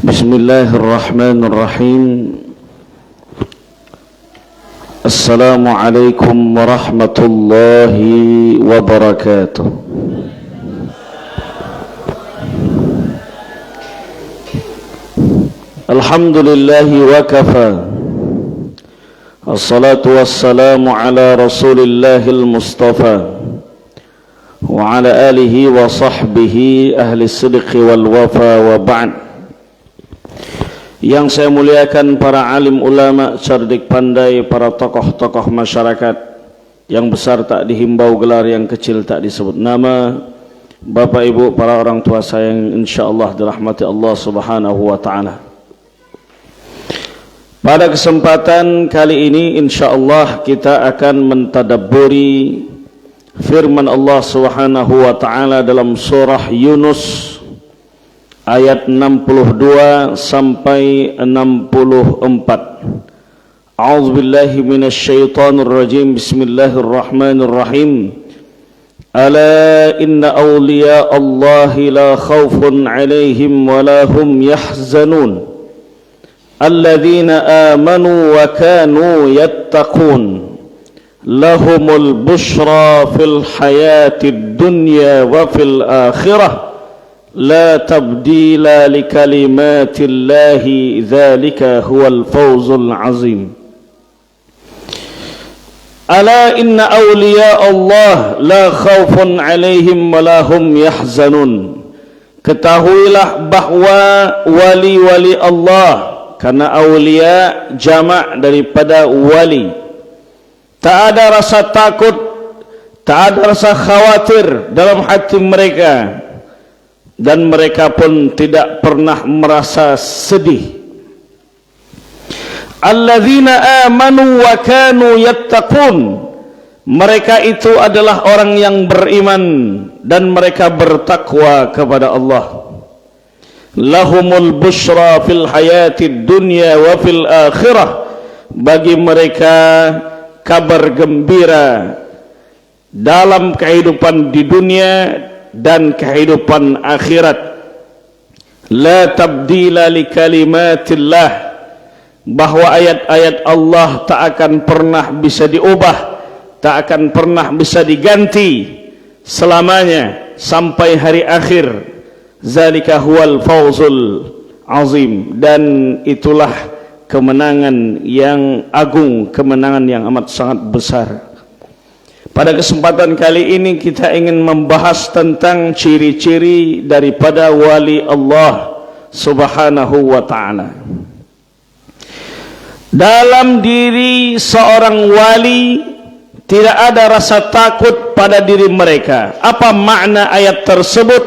Bismillahirrahmanirrahim. Assalamualaikum warahmatullahi wabarakatuh. Alhamdulillahi wa kafa. Assalatu wassalamu ala rasulillahil mustafa wa ala alihi wa sahbihi ahli sidqi wal wafa wa ba'd. Yang saya muliakan para alim ulama, cerdik pandai, para tokoh-tokoh masyarakat. Yang besar tak dihimbau gelar, yang kecil tak disebut nama. Bapak ibu, para orang tua saya yang insyaallah dirahmati Allah subhanahu wa ta'ala. Pada kesempatan kali ini insyaallah kita akan mentadabburi firman Allah subhanahu wa ta'ala dalam surah Yunus ayat 62 sampai 64. A'udzubillahi minasyaitonir rajim. Bismillahirrahmanirrahim. Ala inna awliya Allahi la khawfun 'alaihim wa la hum yahzanun. Alladzina amanu wa kanu yattaqun. Lahumul bushra fil hayatid dunya wa fil akhirah. لا تبديل لكلمات الله ذلك هو الفوز العظيم. ألا إن أولياء الله لا خوف عليهم ولا هم يحزنون. Ketahuilah bahwa wali-wali Allah, karena aulia jamak daripada wali. Tak ada rasa takut, tak ada rasa khawatir dalam hati mereka, dan mereka pun tidak pernah merasa sedih. Alladzina amanu wa kanu yattaqun. Mereka itu adalah orang yang beriman dan mereka bertakwa kepada Allah. Lahumul bushra fil hayatid dunya wa fil akhirah. Bagi mereka kabar gembira dalam kehidupan di dunia dan kehidupan akhirat. La tabdila li kalimatillah, bahwa ayat-ayat Allah tak akan pernah bisa diubah, tak akan pernah bisa diganti selamanya sampai hari akhir. Zalika huwal fawzul azim, dan itulah kemenangan yang agung, kemenangan yang amat sangat besar. Pada kesempatan kali ini kita ingin membahas tentang ciri-ciri daripada wali Allah subhanahu wa ta'ala. Dalam diri seorang wali tidak ada rasa takut pada diri mereka. Apa makna ayat tersebut?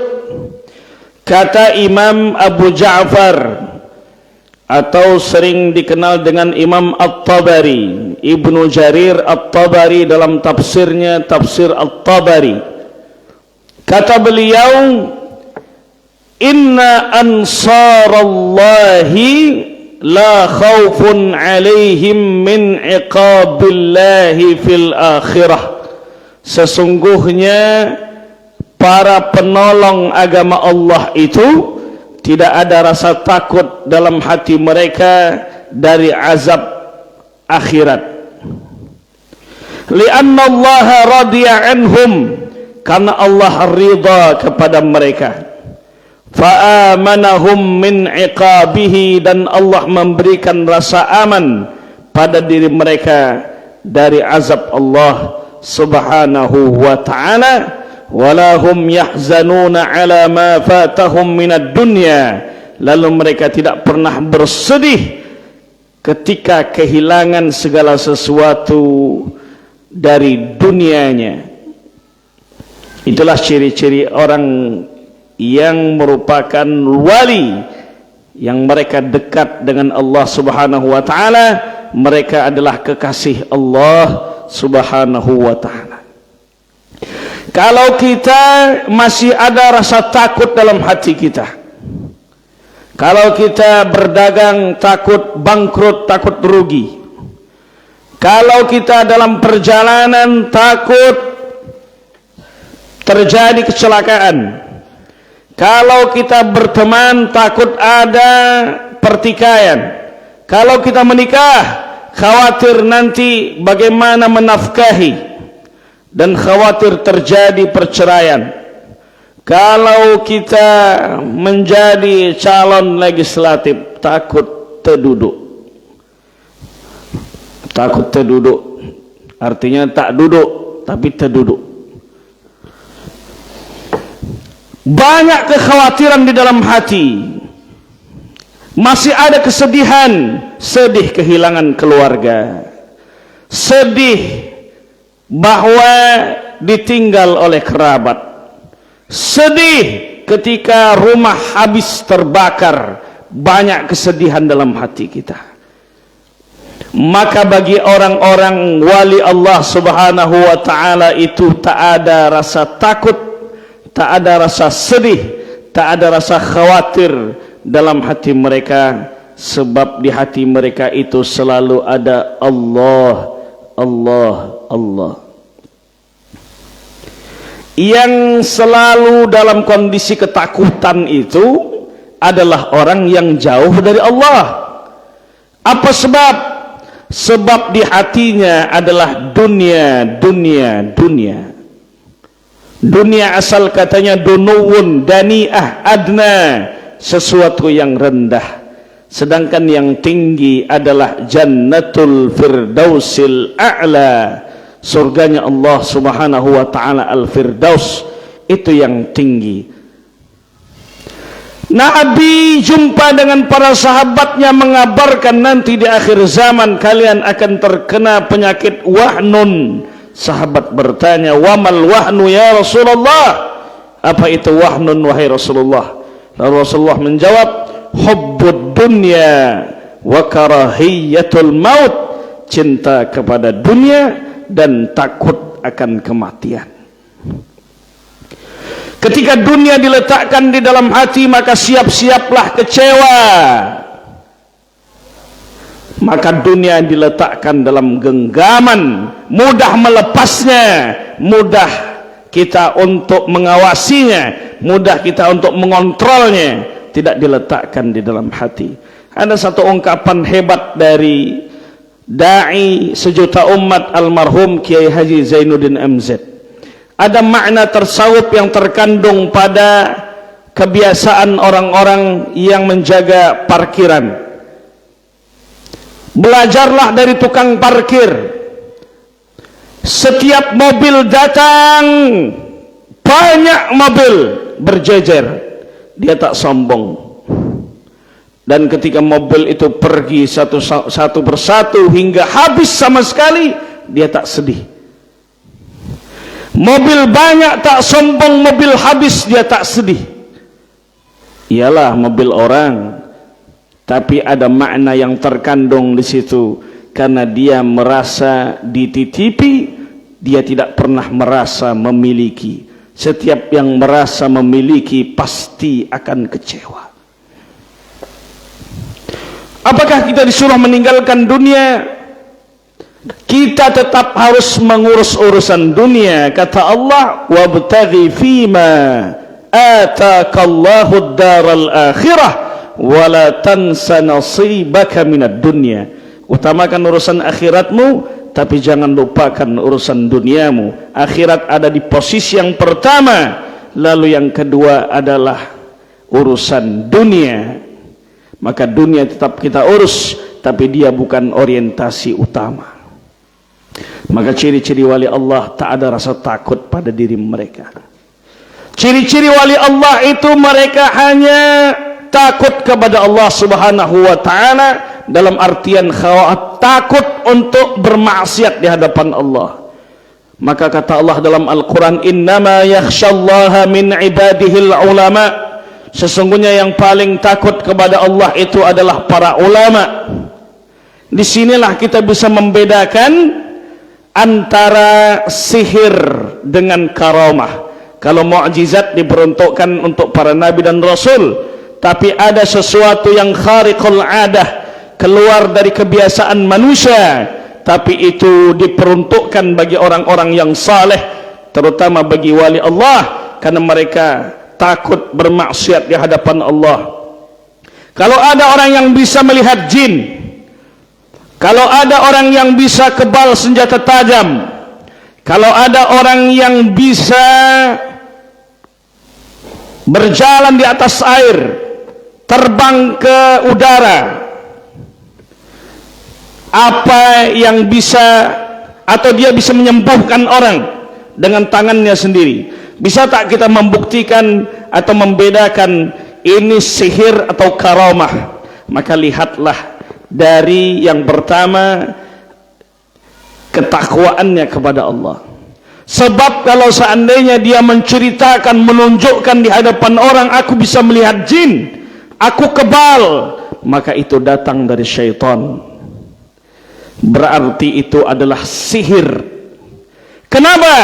Kata Imam Abu Ja'far, atau sering dikenal dengan Imam At-Tabari, Ibnu Jarir At-Tabari, dalam tafsirnya Tafsir At-Tabari, kata beliau, inna ansarallahi la khawfun alaihim min iqabillahi fil akhirah. Sesungguhnya para penolong agama Allah itu tidak ada rasa takut dalam hati mereka dari azab akhirat. Lianna Allah radiya anhum, karena Allah ridha kepada mereka. Fa'amanahum min iqabihi, dan Allah memberikan rasa aman pada diri mereka dari azab Allah subhanahu wa ta'ala. Walahum yahzanuna ala ma fatahum minad dunya, lalu mereka tidak pernah bersedih ketika kehilangan segala sesuatu dari dunianya. Itulah ciri-ciri orang yang merupakan wali, yang mereka dekat dengan Allah subhanahu wa ta'ala. Mereka adalah kekasih Allah subhanahu wa ta'ala. Kalau kita masih ada rasa takut dalam hati kita, kalau kita berdagang takut bangkrut, takut rugi, kalau kita dalam perjalanan takut terjadi kecelakaan, Kalau kita berteman takut ada pertikaian. Kalau kita menikah khawatir nanti bagaimana menafkahi dan khawatir terjadi perceraian. Kalau kita menjadi calon legislatif takut terduduk. Takut terduduk artinya tak duduk tapi terduduk. Banyak kekhawatiran di dalam hati. Masih ada kesedihan, sedih kehilangan keluarga, sedih bahwa ditinggal oleh kerabat, sedih ketika rumah habis terbakar. Banyak kesedihan dalam hati kita. Maka bagi orang-orang wali Allah subhanahu wa ta'ala itu tak ada rasa takut, tak ada rasa sedih, tak ada rasa khawatir dalam hati mereka, sebab di hati mereka itu selalu ada Allah, Allah, Allah. Yang selalu dalam kondisi ketakutan itu adalah orang yang jauh dari Allah. Apa sebab? Sebab di hatinya adalah dunia, dunia, dunia. Dunia asal katanya dunuwun, dani'ah, adna, sesuatu yang rendah. Sedangkan yang tinggi adalah jannatul firdausil a'la, surganya Allah subhanahu wa ta'ala al-firdaus, itu yang tinggi. Nabi jumpa dengan para sahabatnya mengabarkan nanti di akhir zaman kalian akan terkena penyakit wahnun. Sahabat bertanya, wamal wahnu ya Rasulullah? Apa itu wahnun wahai Rasulullah? Lalu Rasulullah menjawab, hubbud dunya wa karahiyatul maut, cinta kepada dunia dan takut akan kematian. Ketika dunia diletakkan di dalam hati, maka siap-siaplah kecewa. Maka dunia diletakkan dalam genggaman, mudah melepasnya, mudah kita untuk mengawasinya, mudah kita untuk mengontrolnya, tidak diletakkan di dalam hati. Ada satu ungkapan hebat dari dai sejuta umat almarhum Kiai Haji Zainuddin MZ. Ada makna tasawuf yang terkandung pada kebiasaan orang-orang yang menjaga parkiran. Belajarlah dari tukang parkir. Setiap mobil datang, banyak mobil berjejer, dia tak sombong. Dan ketika mobil itu pergi satu persatu hingga habis sama sekali, dia tak sedih. Mobil banyak tak sombong, mobil habis dia tak sedih. Ialah mobil orang, tapi ada makna yang terkandung di situ, karena dia merasa dititipi, dia tidak pernah merasa memiliki. Setiap yang merasa memiliki pasti akan kecewa. Apakah kita disuruh meninggalkan dunia? Kita tetap harus mengurus urusan dunia. Kata Allah, wabtaghi fima atakallahu ad-daral akhirah wala tansa nasibaka minad dunya. Utamakan urusan akhiratmu, tapi jangan lupakan urusan duniamu. Akhirat ada di posisi yang pertama, lalu yang kedua adalah urusan dunia. Maka dunia tetap kita urus, tapi dia bukan orientasi utama. Maka ciri-ciri wali Allah tak ada rasa takut pada diri mereka. Ciri-ciri wali Allah itu mereka hanya takut kepada Allah subhanahu wa ta'ala, dalam artian takut untuk bermaksiat di hadapan Allah. Maka kata Allah dalam Al-Quran, innama yakhshallaha min ibadihil ulama, sesungguhnya yang paling takut kepada Allah itu adalah para ulama. Disinilah kita bisa membedakan antara sihir dengan karamah. Kalau mukjizat diperuntukkan untuk para nabi dan rasul, tapi ada sesuatu yang khariqul adah, keluar dari kebiasaan manusia, tapi itu diperuntukkan bagi orang-orang yang saleh, terutama bagi wali Allah, karena mereka takut bermaksiat di hadapan Allah. Kalau ada orang yang bisa melihat jin, kalau ada orang yang bisa kebal senjata tajam, kalau ada orang yang bisa berjalan di atas air, terbang ke udara, apa yang bisa, atau dia bisa menyembuhkan orang dengan tangannya sendiri, bisa tak kita membuktikan atau membedakan ini sihir atau karamah? Maka lihatlah dari yang pertama, ketakwaannya kepada Allah. Sebab kalau seandainya dia menceritakan, menunjukkan di hadapan orang, aku bisa melihat jin, aku kebal, maka itu datang dari syaitan. Berarti itu adalah sihir. Kenapa?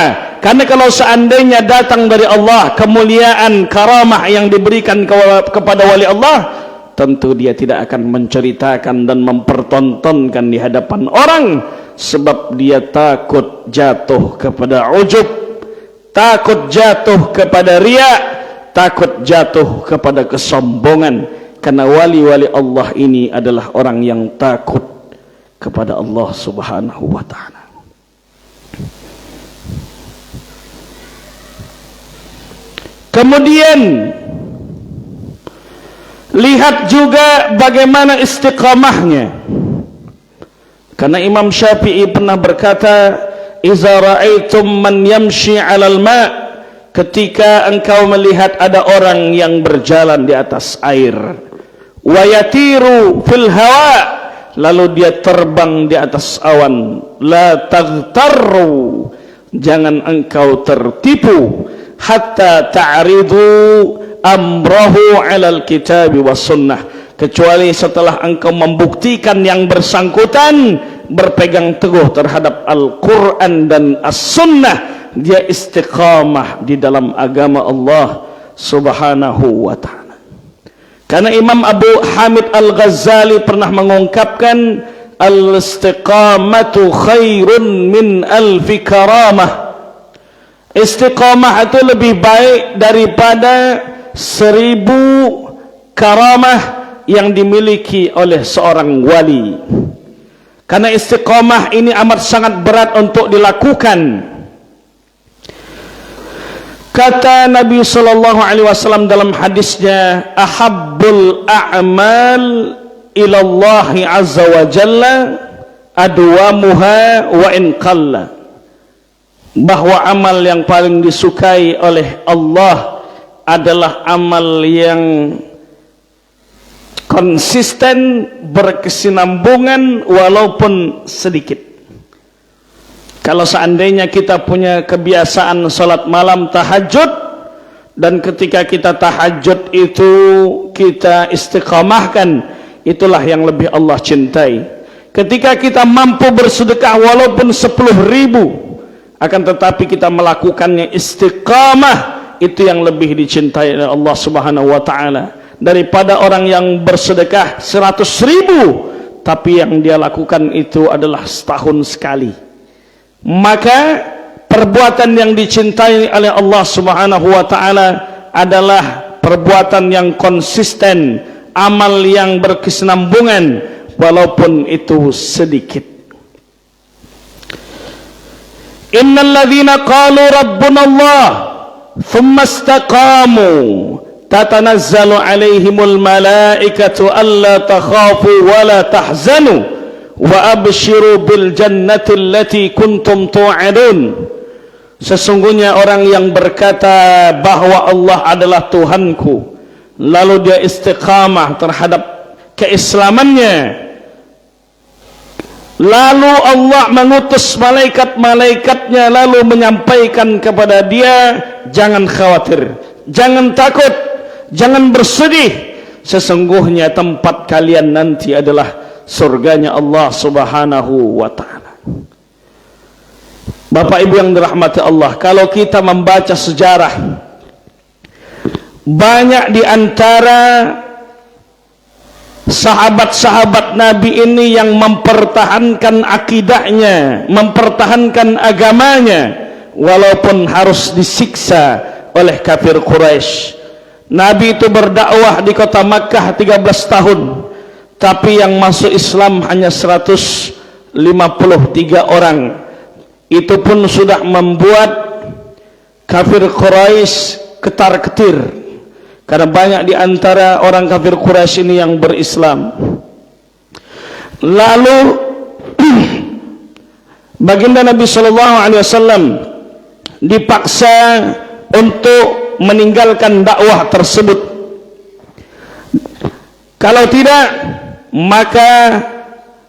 Karena kalau seandainya datang dari Allah, kemuliaan, karamah yang diberikan kepada wali Allah, tentu dia tidak akan menceritakan dan mempertontonkan di hadapan orang, sebab dia takut jatuh kepada ujub, takut jatuh kepada riya, takut jatuh kepada kesombongan. Karena wali-wali Allah ini adalah orang yang takut kepada Allah Subhanahu wa ta'ala. Kemudian lihat juga bagaimana istiqamahnya. Karena Imam Syafi'i pernah berkata, "Iza ra'aitum man yamshi 'alal ma'," ketika engkau melihat ada orang yang berjalan di atas air, wa yatiru fil hawa, lalu dia terbang di atas awan, la taghtarru, jangan engkau tertipu, hatta ta'ridu amrahu 'alal kitabi was sunnah, kecuali setelah engkau membuktikan yang bersangkutan berpegang teguh terhadap Al-Quran dan As-Sunnah, dia istiqamah di dalam agama Allah Subhanahu wa ta'ala. Karena Imam Abu Hamid Al-Ghazali pernah mengungkapkan, al-istiqamatu khairun min alfi karamah. Istiqamah itu lebih baik daripada 1000 karamah yang dimiliki oleh seorang wali. Karena istiqamah ini amat sangat berat untuk dilakukan. Kata Nabi sallallahu alaihi wasallam dalam hadisnya, ahabbul a'mal ila Allah azza wa jalla adwamuha wa in qalla, bahwa amal yang paling disukai oleh Allah adalah amal yang konsisten, berkesinambungan walaupun sedikit. Kalau seandainya kita punya kebiasaan salat malam tahajud, dan ketika kita tahajud itu kita istiqamahkan, itulah yang lebih Allah cintai. Ketika kita mampu bersedekah walaupun 10.000, akan tetapi kita melakukannya istiqamah, itu yang lebih dicintai oleh Allah Subhanahu wa ta'ala, daripada orang yang bersedekah 100.000 tapi yang dia lakukan itu adalah setahun sekali. Maka perbuatan yang dicintai oleh Allah Subhanahu wa ta'ala adalah perbuatan yang konsisten, amal yang berkesinambungan walaupun itu sedikit. Innal ladzina qalu rabbuna Allah thumma istaqamu tatanazzalu alaihimul malaikatu alla takhafu wa la tahzanu wa abshiru bil jannati allati kuntum tu'adun. Sesungguhnya orang yang berkata bahwa Allah adalah Tuhanku, lalu dia istiqamah terhadap keislamannya, lalu Allah mengutus malaikat-malaikatnya lalu menyampaikan kepada dia, jangan khawatir, jangan takut, jangan bersedih, sesungguhnya tempat kalian nanti adalah surganya Allah Subhanahu wa ta'ala. Bapak Ibu yang dirahmati Allah, kalau kita membaca sejarah, banyak di antara sahabat-sahabat Nabi ini yang mempertahankan akidahnya, mempertahankan agamanya, walaupun harus disiksa oleh kafir Quraisy, Nabi itu berdakwah di kota Makkah 13 tahun, tapi yang masuk Islam hanya 153 orang. Itu pun sudah membuat kafir Quraisy ketar-ketir, karena banyak di antara orang kafir Quraisy ini yang berislam. Lalu baginda Nabi sallallahu alaihi wasallam dipaksa untuk meninggalkan dakwah tersebut. Kalau tidak, maka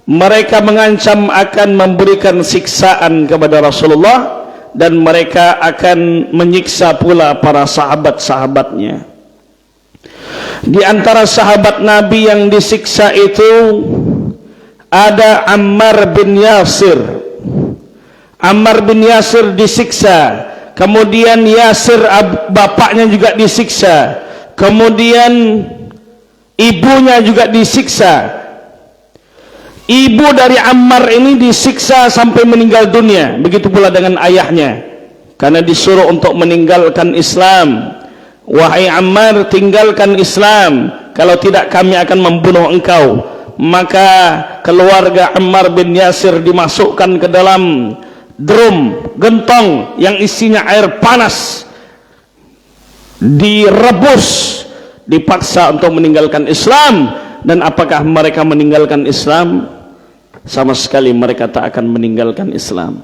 mereka mengancam akan memberikan siksaan kepada Rasulullah, dan mereka akan menyiksa pula para sahabat-sahabatnya. Di antara sahabat Nabi yang disiksa itu ada Ammar bin Yasir. Ammar bin Yasir disiksa, kemudian Yasir bapaknya juga disiksa, kemudian ibunya juga disiksa. Ibu dari Ammar ini disiksa sampai meninggal dunia. Begitu pula dengan ayahnya, karena disuruh untuk meninggalkan Islam. Wahai Ammar, tinggalkan Islam, kalau tidak kami akan membunuh engkau. Maka keluarga Ammar bin Yasir dimasukkan ke dalam drum, gentong yang isinya air panas, direbus, dipaksa untuk meninggalkan Islam. Dan apakah mereka meninggalkan Islam? Sama sekali mereka tak akan meninggalkan Islam.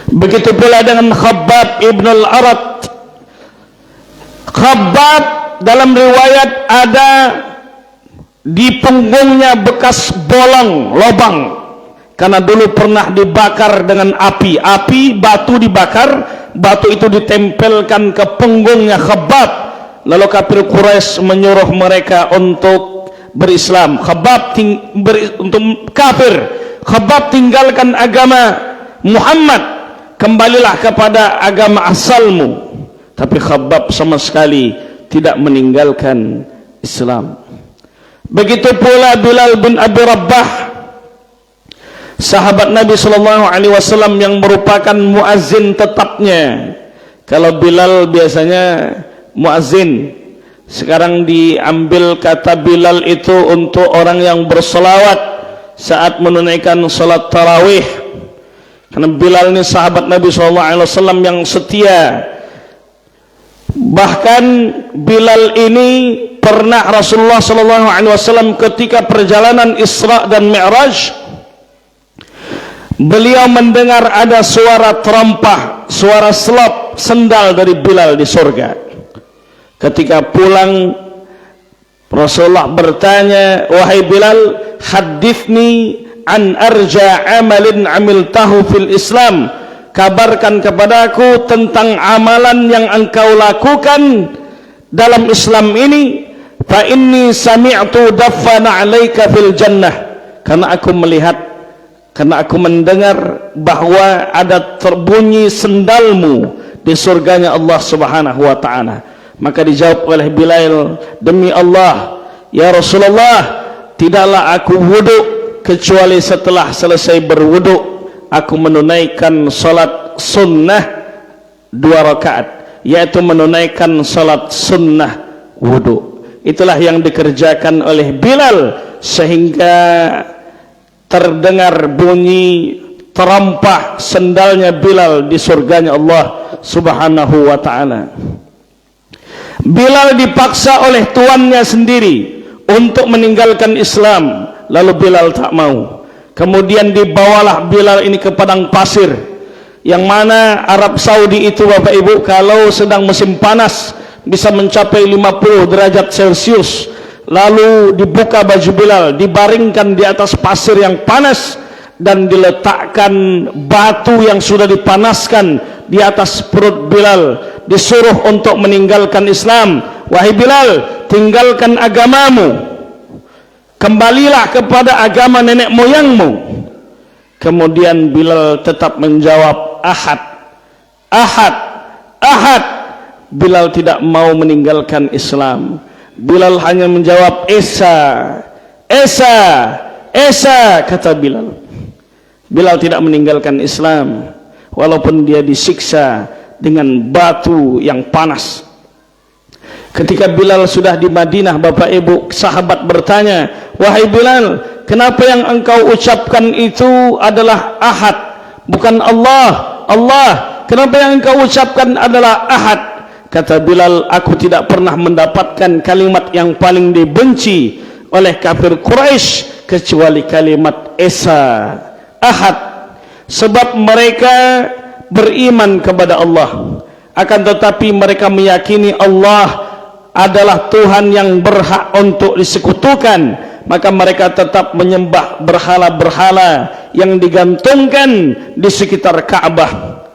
Begitu pula dengan Khabbab ibn al-Arat. Khabbab dalam riwayat ada di punggungnya bekas bolong, lubang, karena dulu pernah dibakar dengan api. Batu dibakar, batu itu ditempelkan ke punggungnya Khabbab. Lalu kafir Quraisy menyuruh mereka untuk berislam. Untuk kafir, Khabbab tinggalkan agama Muhammad, kembalilah kepada agama asalmu. Tapi Khabbab sama sekali tidak meninggalkan Islam. Begitu pula Bilal bin Abi Rabbah, sahabat Nabi sallallahu alaihi wasallam yang merupakan muazzin tetapnya. Kalau Bilal biasanya muazzin, sekarang diambil kata Bilal itu untuk orang yang berselawat saat menunaikan salat tarawih. Karena Bilal ini sahabat Nabi SAW yang setia. Bahkan Bilal ini pernah Rasulullah SAW ketika perjalanan Isra dan Mi'raj, beliau mendengar ada suara terompah, suara selop sendal dari Bilal di surga. Ketika pulang, Rasulullah bertanya, wahai Bilal, hadithni an arja amalin amiltahu fil Islam, kabarkan kepadaku tentang amalan yang engkau lakukan dalam Islam ini. Fa inni sami'tu daffana 'alaika fil jannah, karena aku melihat, karena aku mendengar bahwa ada terbunyi sendalmu di surganya Allah Subhanahu wa ta'ala. Maka dijawab oleh Bilal, demi Allah ya Rasulullah, tidaklah aku wudu kecuali setelah selesai berwudu aku menunaikan salat sunnah 2 rakaat, yaitu menunaikan salat sunnah wudu. Itulah yang dikerjakan oleh Bilal sehingga terdengar bunyi terompah sendalnya Bilal di surganya Allah Subhanahu wa ta'ala. Bilal dipaksa oleh tuannya sendiri untuk meninggalkan Islam, lalu Bilal tak mau. Kemudian dibawalah Bilal ini ke padang pasir, yang mana Arab Saudi itu Bapak Ibu kalau sedang musim panas bisa mencapai 50 derajat Celcius. Lalu dibuka baju Bilal, dibaringkan di atas pasir yang panas, dan diletakkan batu yang sudah dipanaskan di atas perut Bilal. Disuruh untuk meninggalkan Islam. Wahai Bilal, tinggalkan agamamu, kembalilah kepada agama nenek moyangmu. Kemudian Bilal tetap menjawab ahad, ahad, ahad. Bilal tidak mau meninggalkan Islam. Bilal hanya menjawab Esa, Esa, Esa, kata Bilal. Bilal tidak meninggalkan Islam walaupun dia disiksa dengan batu yang panas. Ketika Bilal sudah di Madinah, Bapak Ibu, sahabat bertanya, "Wahai Bilal, kenapa yang engkau ucapkan itu adalah Ahad, bukan Allah? Allah, kenapa yang engkau ucapkan adalah Ahad?" Kata Bilal, "Aku tidak pernah mendapatkan kalimat yang paling dibenci oleh kafir Quraisy kecuali kalimat Esa, Ahad. Sebab mereka beriman kepada Allah, akan tetapi mereka meyakini Allah adalah Tuhan yang berhak untuk disekutukan, maka mereka tetap menyembah berhala-berhala yang digantungkan di sekitar Ka'bah.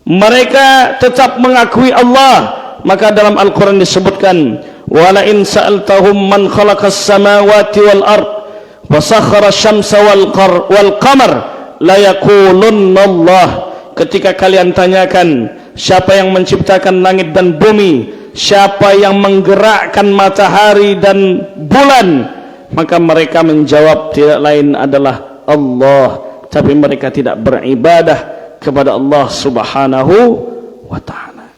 Mereka tetap mengakui Allah, maka dalam Al-Quran disebutkan, wala in sa'altahum man khalaqas samawati wal ard wa sakhara syamsa wal qamar la yaqulunna Allah. Ketika kalian tanyakan siapa yang menciptakan langit dan bumi, siapa yang menggerakkan matahari dan bulan, maka mereka menjawab tidak lain adalah Allah, tapi mereka tidak beribadah kepada Allah Subhanahu wa ta'ala.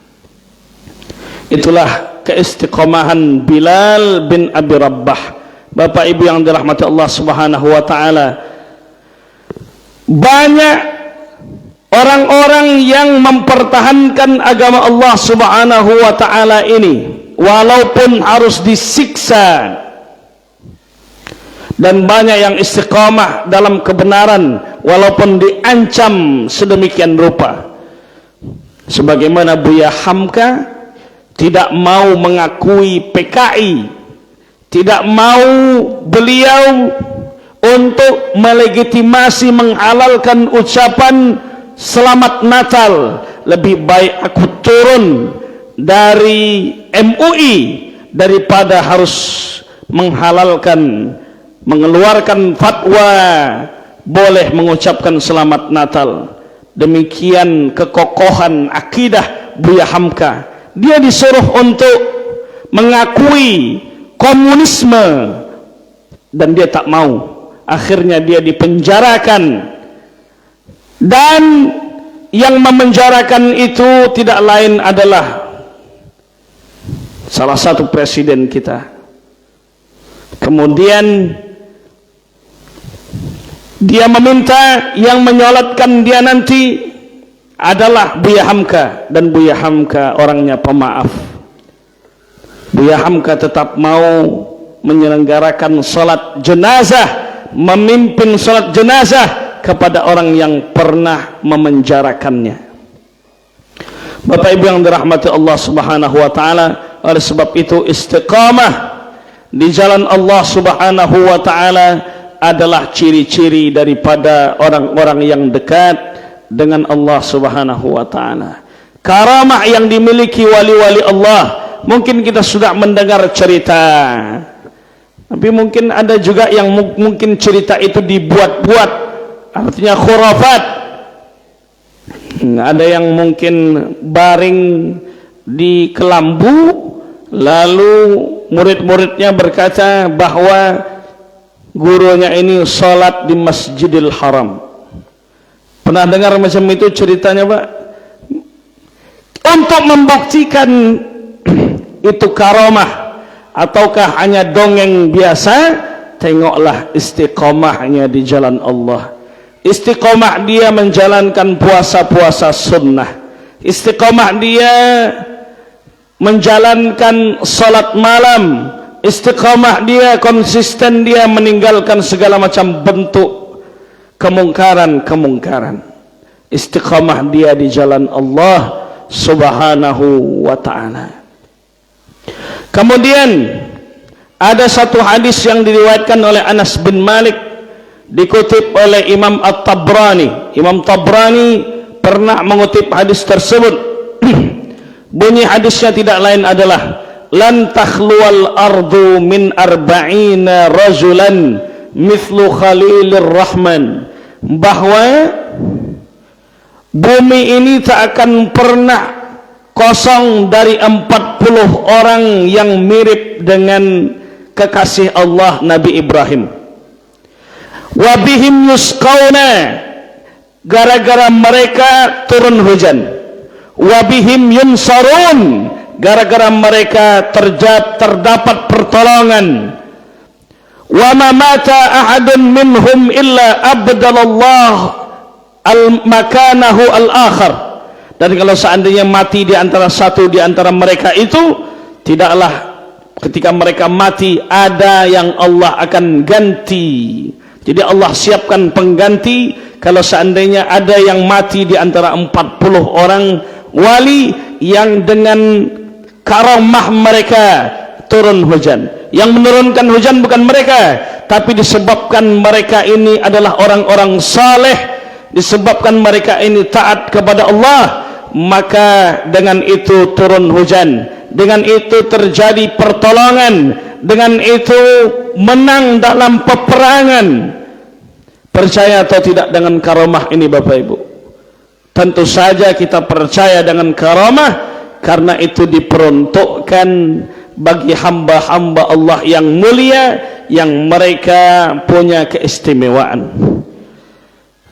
Itulah keistiqomahan Bilal bin Abi Rabbah. Bapak Ibu yang dirahmati Allah Subhanahu wa ta'ala, banyak orang-orang yang mempertahankan agama Allah Subhanahu wa ta'ala ini walaupun harus disiksa, dan banyak yang istiqamah dalam kebenaran walaupun diancam sedemikian rupa. Sebagaimana Buya Hamka tidak mau mengakui PKI, tidak mau beliau untuk melegitimasi menghalalkan ucapan Selamat Natal. Lebih baik aku turun dari MUI daripada harus menghalalkan, mengeluarkan fatwa boleh mengucapkan Selamat Natal. Demikian kekokohan akidah Buya Hamka. Dia disuruh untuk mengakui komunisme dan dia tak mau. Akhirnya dia dipenjarakan, dan yang memenjarakan itu tidak lain adalah salah satu presiden kita. Kemudian dia meminta yang menyolatkan dia nanti adalah Buya Hamka, dan Buya Hamka orangnya pemaaf. Buya Hamka tetap mau menyelenggarakan salat jenazah, memimpin salat jenazah kepada orang yang pernah memenjarakannya. Bapak Ibu yang dirahmati Allah Subhanahu wa ta'ala, oleh sebab itu istiqamah di jalan Allah Subhanahu wa ta'ala adalah ciri-ciri daripada orang-orang yang dekat dengan Allah Subhanahu wa ta'ala. Karamah yang dimiliki wali-wali Allah, mungkin kita sudah mendengar cerita, tapi mungkin ada juga yang mungkin cerita itu dibuat-buat, artinya khurafat. Ada yang mungkin baring di kelambu, lalu murid-muridnya berkata bahwa gurunya ini sholat di Masjidil Haram. Pernah dengar macam itu ceritanya, Pak? Untuk membuktikan itu karamah ataukah hanya dongeng biasa, tengoklah istiqomahnya di jalan Allah. Istiqomah dia menjalankan puasa-puasa sunnah. Istiqomah dia menjalankan salat malam. Istiqamah dia, konsisten dia meninggalkan segala macam bentuk kemungkaran-kemungkaran. Istiqamah dia di jalan Allah Subhanahu wa ta'ala. Kemudian ada satu hadis yang diriwayatkan oleh Anas bin Malik, dikutip oleh Imam At-Tabrani. Imam Tabrani pernah mengutip hadis tersebut. Bunyi hadisnya tidak lain adalah lan takhluwal ardu min arba'ina rajulan mithlu Khalilir Rahman, bahwa bumi ini tak akan pernah kosong dari 40 orang yang mirip dengan kekasih Allah Nabi Ibrahim. Wa bihim yusqauna, gara-gara mereka turun hujan. Wa bihim yunsarun, gara-gara mereka terdapat pertolongan. Wa ma mata ahadun minhum illa abdalallah makanahu al-akhar. Dan kalau seandainya mati di antara satu di antara mereka itu, tidaklah ketika mereka mati ada yang Allah akan ganti. Jadi Allah siapkan pengganti kalau seandainya ada yang mati di antara 40 orang wali yang dengan karamah mereka turun hujan. Yang menurunkan hujan bukan mereka, tapi disebabkan mereka ini adalah orang-orang saleh, disebabkan mereka ini taat kepada Allah, maka dengan itu turun hujan, dengan itu terjadi pertolongan, dengan itu menang dalam peperangan. Percaya atau tidak dengan karamah ini Bapak Ibu? Tentu saja kita percaya dengan karamah, karena itu diperuntukkan bagi hamba-hamba Allah yang mulia, yang mereka punya keistimewaan.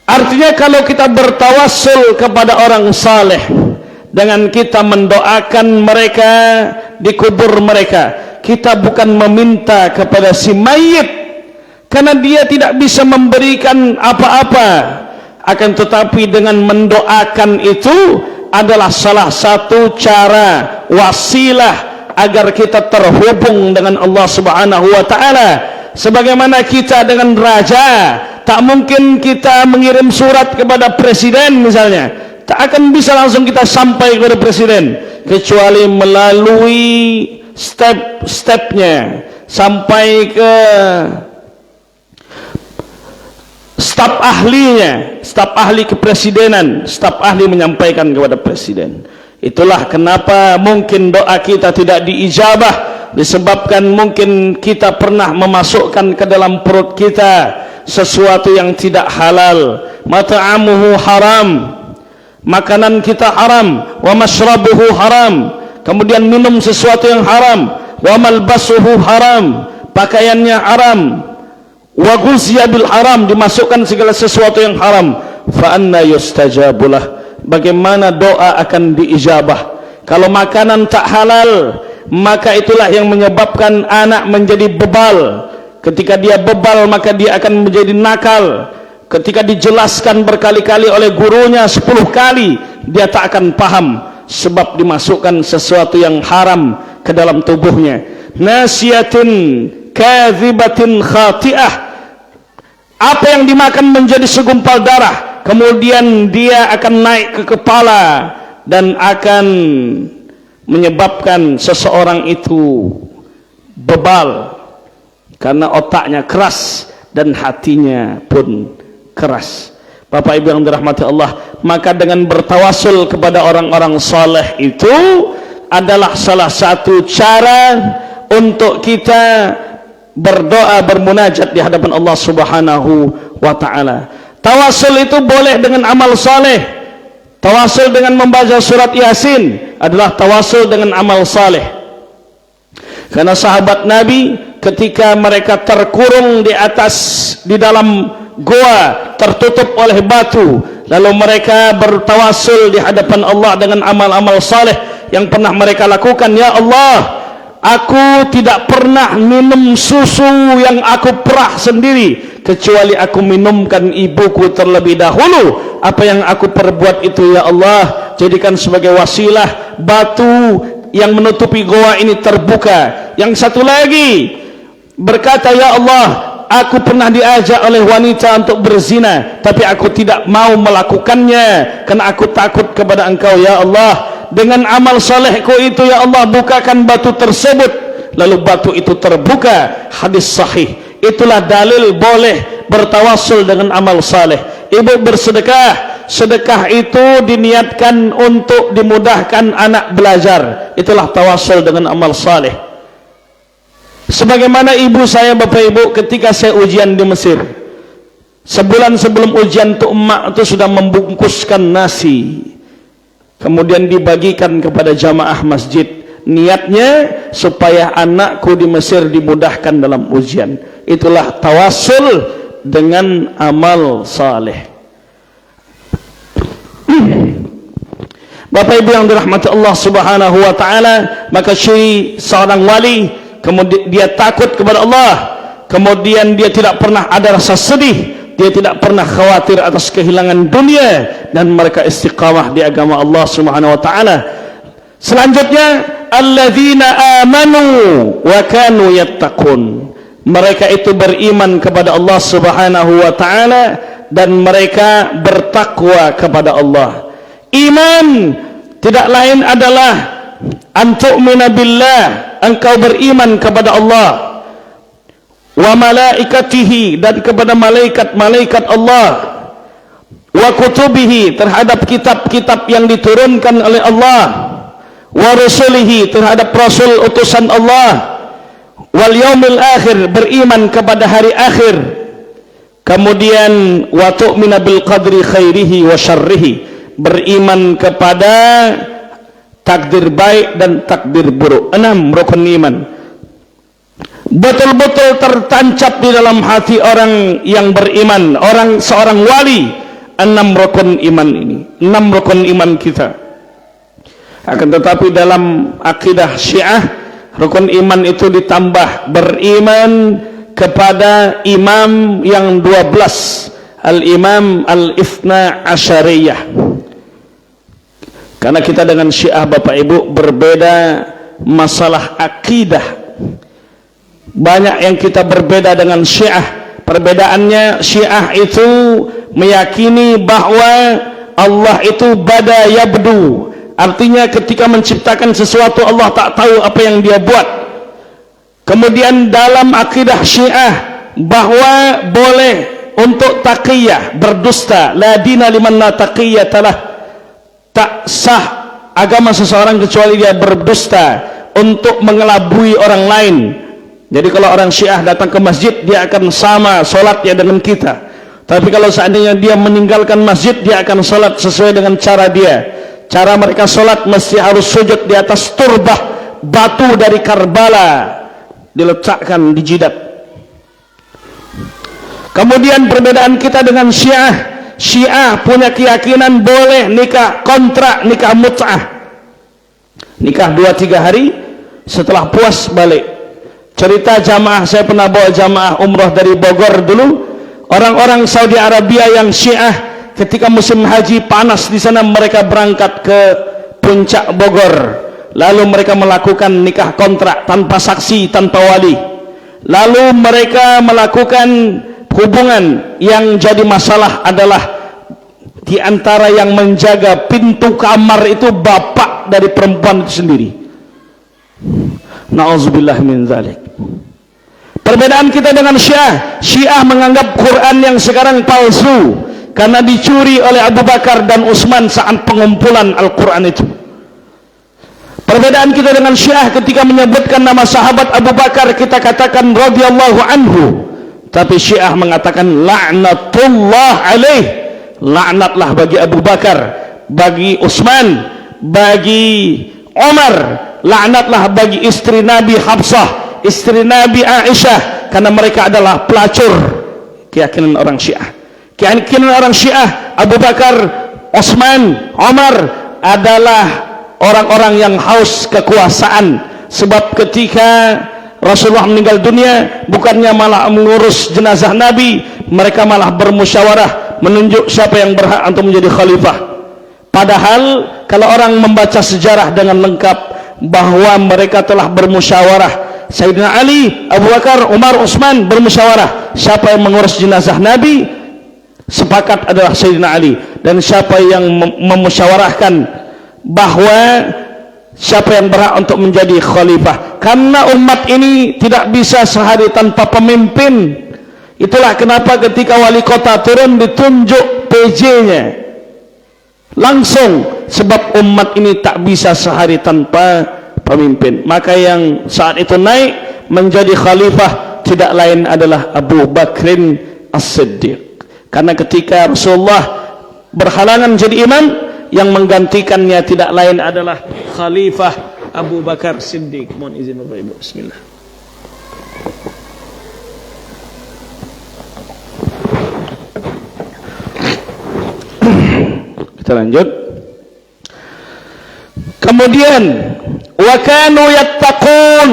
Artinya kalau kita bertawassul kepada orang saleh dengan kita mendoakan mereka di kubur mereka, kita bukan meminta kepada si mayit, karena dia tidak bisa memberikan apa-apa, akan tetapi dengan mendoakan itu adalah salah satu cara, wasilah agar kita terhubung dengan Allah Subhanahu wa taala. Sebagaimana kita dengan raja, tak mungkin kita mengirim surat kepada presiden misalnya, tak akan bisa langsung kita sampai kepada presiden, kecuali melalui step-stepnya sampai ke staf ahlinya, staf ahli kepresidenan, staf ahli menyampaikan kepada presiden. Itulah kenapa mungkin doa kita tidak diijabah, disebabkan mungkin kita pernah memasukkan ke dalam perut kita sesuatu yang tidak halal. Mata'amuhu haram, makanan kita haram. Wa mashrabuhu haram, kemudian minum sesuatu yang haram. Wa malbasuhu haram, pakaiannya haram. Wa ghuzziya bil haram, dimasukkan segala sesuatu yang haram. Fa anna yustajabulah, bagaimana doa akan diijabah? Kalau makanan tak halal, maka itulah yang menyebabkan anak menjadi bebal. Ketika dia bebal, maka dia akan menjadi nakal. Ketika dijelaskan berkali-kali oleh gurunya 10 kali, dia tak akan paham, sebab dimasukkan sesuatu yang haram ke dalam tubuhnya. Nasiyatin kadhibatin khati'ah, apa yang dimakan menjadi segumpal darah, kemudian dia akan naik ke kepala dan akan menyebabkan seseorang itu bebal, karena otaknya keras dan hatinya pun keras. Bapak Ibu yang dirahmati Allah, maka dengan bertawasul kepada orang-orang saleh itu adalah salah satu cara untuk kita berdoa, bermunajat di hadapan Allah Subhanahu wa taala. Tawasul itu boleh dengan amal saleh. Tawasul dengan membaca surat Yasin adalah tawasul dengan amal saleh. Karena sahabat Nabi ketika mereka terkurung di dalam goa tertutup oleh batu, lalu mereka bertawasul di hadapan Allah dengan amal-amal saleh yang pernah mereka lakukan. Ya Allah, aku tidak pernah minum susu yang aku perah sendiri, kecuali aku minumkan ibuku terlebih dahulu. Apa yang aku perbuat itu ya Allah, jadikan sebagai wasilah batu yang menutupi goa ini terbuka. Yang satu lagi berkata, ya Allah, aku pernah diajak oleh wanita untuk berzina, tapi aku tidak mau melakukannya karena aku takut kepada Engkau. Ya Allah, dengan amal salehku itu ya Allah, bukakan batu tersebut, lalu batu itu terbuka. Hadis sahih. Itulah dalil boleh bertawasul dengan amal saleh. Ibu bersedekah, sedekah itu diniatkan untuk dimudahkan anak belajar, itulah tawasul dengan amal saleh. Sebagaimana ibu saya, Bapak Ibu, ketika saya ujian di Mesir, sebulan sebelum ujian itu emak itu sudah membungkuskan nasi, kemudian dibagikan kepada jamaah masjid. Niatnya supaya anakku di Mesir dimudahkan dalam ujian. Itulah tawasul dengan amal saleh. Bapak Ibu yang dirahmati Allah Subhanahu wa taala, maka seorang wali kemudian dia takut kepada Allah, kemudian dia tidak pernah ada rasa sedih, dia tidak pernah khawatir atas kehilangan dunia, dan mereka istiqamah di agama Allah Subhanahu wa taala. Selanjutnya, alladzina amanu wa kanu yattaqun. Mereka itu beriman kepada Allah Subhanahu wa taala dan mereka bertakwa kepada Allah. Iman tidak lain adalah antu'mina billah, engkau beriman kepada Allah, wa malaikatihi, dan kepada malaikat-malaikat Allah, wa kutubihi, terhadap kitab-kitab yang diturunkan oleh Allah, wa rusulihi, terhadap rasul utusan Allah, wal yaumil akhir, beriman kepada hari akhir, kemudian wa tu'mina bil qadri khairihi wa syarrihi, beriman kepada takdir baik dan takdir buruk. 6 rukun iman betul-betul tertancap di dalam hati orang yang beriman, seorang wali. 6 rukun iman ini, 6 rukun iman kita. Akan tetapi dalam akidah Syiah, rukun iman itu ditambah beriman kepada imam yang 12, al-imam al-ithna asyariyah. Karena kita dengan Syiah Bapak Ibu berbeda masalah akidah. Banyak yang kita berbeda dengan Syiah. Perbedaannya, Syiah itu meyakini bahwa Allah itu bada yabdu, artinya ketika menciptakan sesuatu Allah tak tahu apa yang dia buat. Kemudian dalam akidah Syiah bahwa boleh untuk taqiyah, berdusta, la dina liman la taqiyatalah, tak sah agama seseorang kecuali dia berdusta, untuk mengelabui orang lain. Jadi kalau orang Syiah datang ke masjid, dia akan sama sholatnya dengan kita. Tapi kalau seandainya dia meninggalkan masjid, dia akan sholat sesuai dengan cara dia. Cara mereka sholat mesti harus sujud di atas turbah, batu dari Karbala diletakkan di jidat. Kemudian perbedaan kita dengan Syiah, Syiah punya keyakinan boleh nikah kontrak, nikah mut'ah, nikah 2-3 hari, setelah puas balik. Cerita jamaah, saya pernah bawa jamaah umrah dari Bogor dulu. Orang-orang Saudi Arabia yang Syiah ketika musim haji panas di sana, mereka berangkat ke puncak Bogor, lalu mereka melakukan nikah kontrak tanpa saksi, tanpa wali. Lalu mereka melakukan hubungan. Yang jadi masalah adalah di antara yang menjaga pintu kamar itu bapak dari perempuan itu sendiri. Na'udzubillah min dzalik. Perbedaan kita dengan Syiah, Syiah menganggap Quran yang sekarang palsu karena dicuri oleh Abu Bakar dan Utsman saat pengumpulan Al-Quran itu. Perbedaan kita dengan Syiah, ketika menyebutkan nama sahabat Abu Bakar kita katakan radhiyallahu anhu, tapi Syiah mengatakan la'natullah alaih, laknatlah bagi Abu Bakar, bagi Utsman, bagi Umar, laknatlah bagi istri Nabi Hafsah, istri Nabi Aisyah, karena mereka adalah pelacur. Keyakinan orang Syiah, keyakinan orang Syiah, Abu Bakar, Utsman, Umar adalah orang-orang yang haus kekuasaan. Sebab ketika Rasulullah meninggal dunia, bukannya malah mengurus jenazah Nabi, mereka malah bermusyawarah menunjuk siapa yang berhak untuk menjadi khalifah. Padahal kalau orang membaca sejarah dengan lengkap bahwa mereka telah bermusyawarah, Sayyidina Ali, Abu Bakar, Umar, Utsman bermusyawarah siapa yang mengurus jenazah Nabi, sepakat adalah Sayyidina Ali. Dan siapa yang memusyawarahkan bahwa siapa yang berhak untuk menjadi khalifah, karena umat ini tidak bisa sehari tanpa pemimpin. Itulah kenapa ketika wali kota turun ditunjuk PJ-nya langsung, sebab umat ini tak bisa sehari tanpa pemimpin. Maka yang saat itu naik menjadi khalifah tidak lain adalah Abu Bakrin As-Siddiq, karena ketika Rasulullah berhalangan jadi imam, yang menggantikannya tidak lain adalah Khalifah Abu Bakar Siddiq. Mohon izin Bapak Ibu. Bismillah. Kita lanjut. Kemudian wa kanu yattaqun,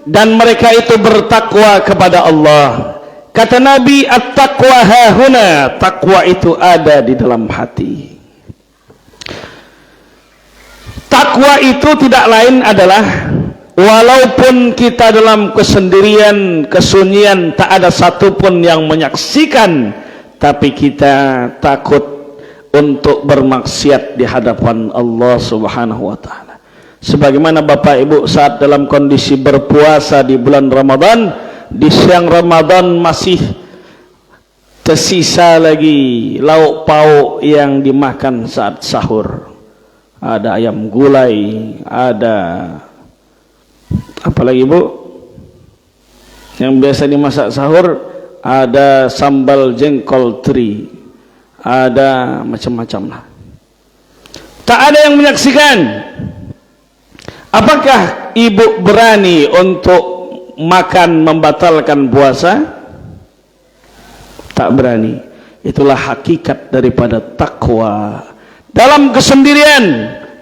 dan mereka itu bertakwa kepada Allah. Kata Nabi, at-taqwa hahuna, takwa itu ada di dalam hati. Takwa itu tidak lain adalah walaupun kita dalam kesendirian, kesunyian, tak ada satupun yang menyaksikan, tapi kita takut untuk bermaksiat di hadapan Allah Subhanahu wa ta'ala. Sebagaimana Bapak Ibu saat dalam kondisi berpuasa di bulan Ramadan, di siang Ramadan masih tersisa lagi lauk pauk yang dimakan saat sahur. Ada ayam gulai, ada apa lagi Bu yang biasa dimasak sahur, ada sambal jengkol teri, ada macam-macam lah. Tak ada yang menyaksikan. Apakah ibu berani untuk makan membatalkan puasa? Tak berani. Itulah hakikat daripada takwa. Dalam kesendirian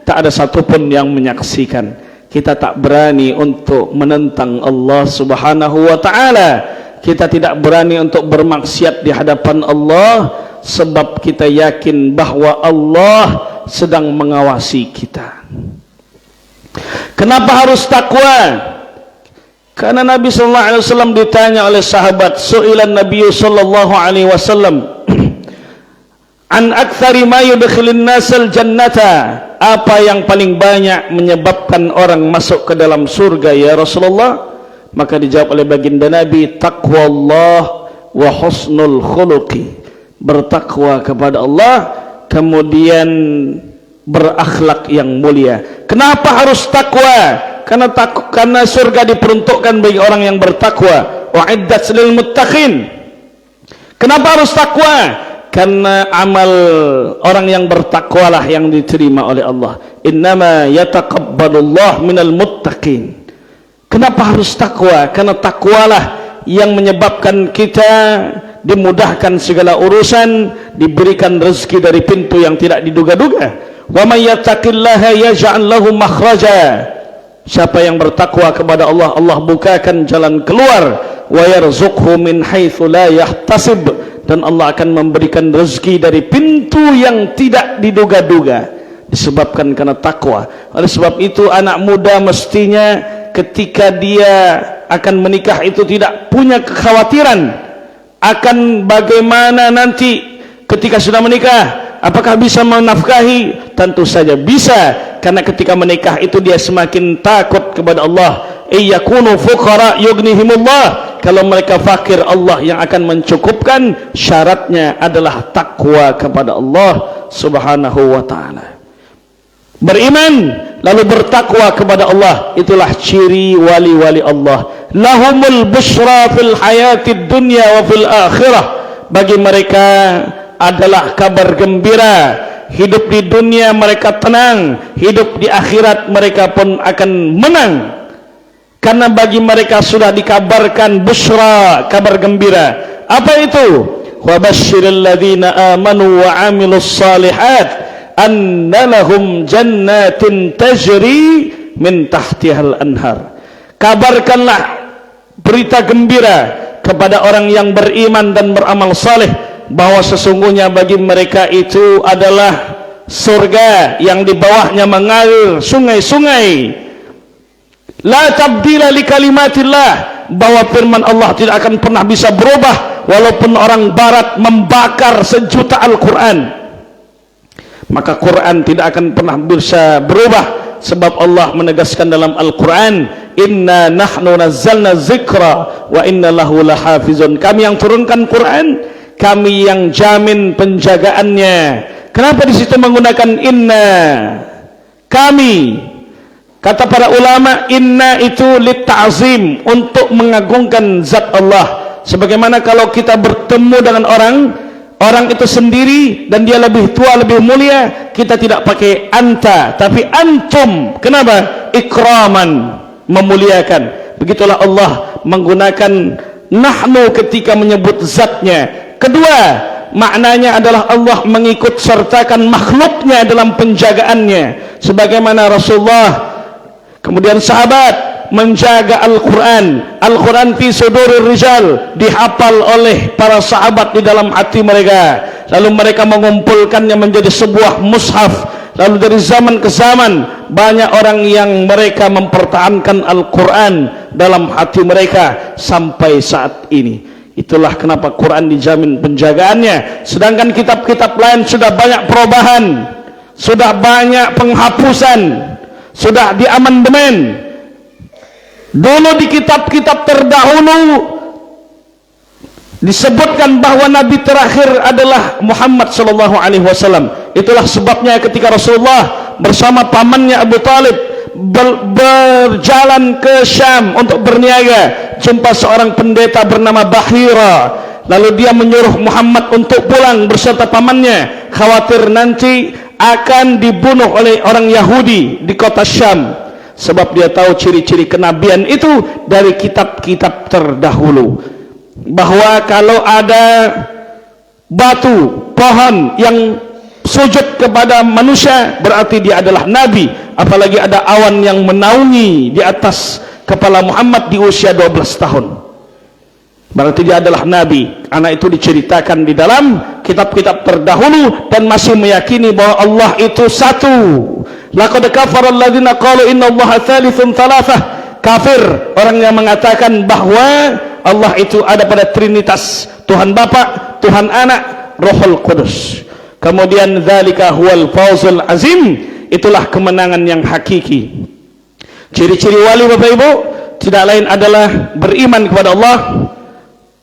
tak ada satupun yang menyaksikan, kita tak berani untuk menentang Allah Subhanahu wa ta'ala. Kita tidak berani untuk bermaksiat di hadapan Allah, sebab kita yakin bahwa Allah sedang mengawasi kita. Kenapa harus takwa? Karena Nabi sallallahu alaihi wasallam ditanya oleh sahabat, su'ilan Nabi sallallahu alaihi wasallam an aktsari ma yudkhilun nasal jannata, apa yang paling banyak menyebabkan orang masuk ke dalam surga ya Rasulullah? Maka dijawab oleh baginda Nabi, taqwallah wa husnul khuluqi, bertakwa kepada Allah kemudian berakhlak yang mulia. Kenapa harus takwa? Karena surga diperuntukkan bagi orang yang bertakwa. Wa'iddat lil muttaqin. Kenapa harus takwa? Karena amal orang yang bertakwalah yang diterima oleh Allah. Innama yataqabbalullah minal muttaqin. Kenapa harus takwa? Karena takwalah yang menyebabkan kita dimudahkan segala urusan, diberikan rezeki dari pintu yang tidak diduga-duga. Wa may yattaqillaha yaj'al lahu makhraja. Siapa yang bertakwa kepada Allah, Allah bukakan jalan keluar. Wa yarzuqhu min haitsu la yahtasib, dan Allah akan memberikan rezeki dari pintu yang tidak diduga-duga, disebabkan karena takwa. Oleh sebab itu anak muda mestinya ketika dia akan menikah itu tidak punya kekhawatiran akan bagaimana nanti ketika sudah menikah, apakah bisa menafkahi? Tentu saja bisa, karena ketika menikah itu dia semakin takut kepada Allah. Iyakunu fuqara yughnihimullah, kalau mereka fakir Allah yang akan mencukupkan. Syaratnya adalah takwa kepada Allah Subhanahu wa ta'ala. Beriman lalu bertakwa kepada Allah, itulah ciri wali-wali Allah. Lahumul busyra fil hayatid dunya wa fil akhirah, bagi mereka adalah kabar gembira. Hidup di dunia mereka tenang, hidup di akhirat mereka pun akan menang, karena bagi mereka sudah dikabarkan busyra, kabar gembira. Apa itu? Wa basyiril ladzina amanu wa amilus shalihat anna lahum jannatin tajri min tahtihal anhar. Kabarkanlah berita gembira kepada orang yang beriman dan beramal saleh, bahwa sesungguhnya bagi mereka itu adalah surga yang di bawahnya mengalir sungai-sungai. La tabdila li kalimatillah, bahwa firman Allah tidak akan pernah bisa berubah walaupun orang barat membakar sejuta Al-Quran. Maka Quran tidak akan pernah bisa berubah, sebab Allah menegaskan dalam Al-Quran, inna nahnu nazzalna zikra wa inna lahu lahafizun. Kami yang turunkan Quran, kami yang jamin penjagaannya. Kenapa di situ menggunakan inna? Kami. Kata para ulama, inna itu litta'zim, untuk mengagungkan zat Allah. Sebagaimana kalau kita bertemu dengan orang itu sendiri dan dia lebih tua, lebih mulia, kita tidak pakai anta tapi antum. Kenapa? Ikraman, memuliakan. Begitulah Allah menggunakan nahnu ketika menyebut zatnya. Kedua, maknanya adalah Allah mengikut sertakan makhluknya dalam penjagaannya, sebagaimana Rasulullah kemudian sahabat menjaga Al-Quran. Al-Quran fi sudurir rijal, dihafal oleh para sahabat di dalam hati mereka, lalu mereka mengumpulkannya menjadi sebuah mushaf. Lalu dari zaman ke zaman banyak orang yang mereka mempertahankan Al-Quran dalam hati mereka sampai saat ini. Itulah kenapa Quran dijamin penjagaannya, sedangkan kitab-kitab lain sudah banyak perubahan, sudah banyak penghapusan, sudah diamandemen. Dulu di kitab-kitab terdahulu disebutkan bahwa Nabi terakhir adalah Muhammad sallallahu alaihi wasallam. Itulah sebabnya ketika Rasulullah bersama pamannya Abu Talib berjalan ke Syam untuk berniaga, jumpa seorang pendeta bernama Bahira. Lalu dia menyuruh Muhammad untuk pulang beserta pamannya, khawatir nanti akan dibunuh oleh orang Yahudi di kota Syam. Sebab dia tahu ciri-ciri kenabian itu dari kitab-kitab terdahulu, bahwa kalau ada batu, pohon yang sujud kepada manusia berarti dia adalah nabi. Apalagi ada awan yang menaungi di atas kepala Muhammad di usia 12 tahun, berarti dia adalah nabi. Anak itu diceritakan di dalam kitab-kitab terdahulu dan masih meyakini bahwa Allah itu satu. Laqad kafara alladziina qalu innallaha tsalitsun tsalatsah. Kafir orang yang mengatakan bahwa Allah itu ada pada Trinitas, Tuhan Bapa, Tuhan Anak, Rohul Kudus. Kemudian dzalika huwal fawzul azim, itulah kemenangan yang hakiki. Ciri-ciri wali Bapak Ibu tidak lain adalah beriman kepada Allah,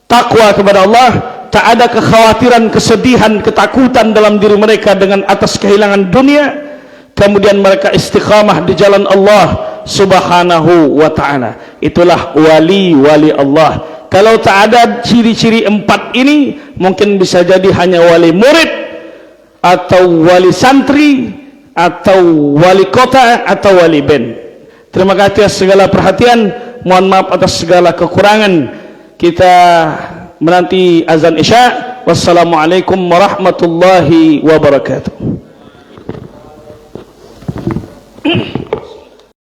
takwa kepada Allah, tak ada kekhawatiran, kesedihan, ketakutan dalam diri mereka dengan atas kehilangan dunia. Kemudian mereka istiqamah di jalan Allah subhanahu wa ta'ala. Itulah wali-wali Allah. Kalau tak ada ciri-ciri 4 ini, mungkin bisa jadi hanya wali murid, atau wali santri, atau wali kota, atau wali band. Terima kasih atas segala perhatian, mohon maaf atas segala kekurangan. Kita menanti azan isya. Wassalamualaikum warahmatullahi wabarakatuh.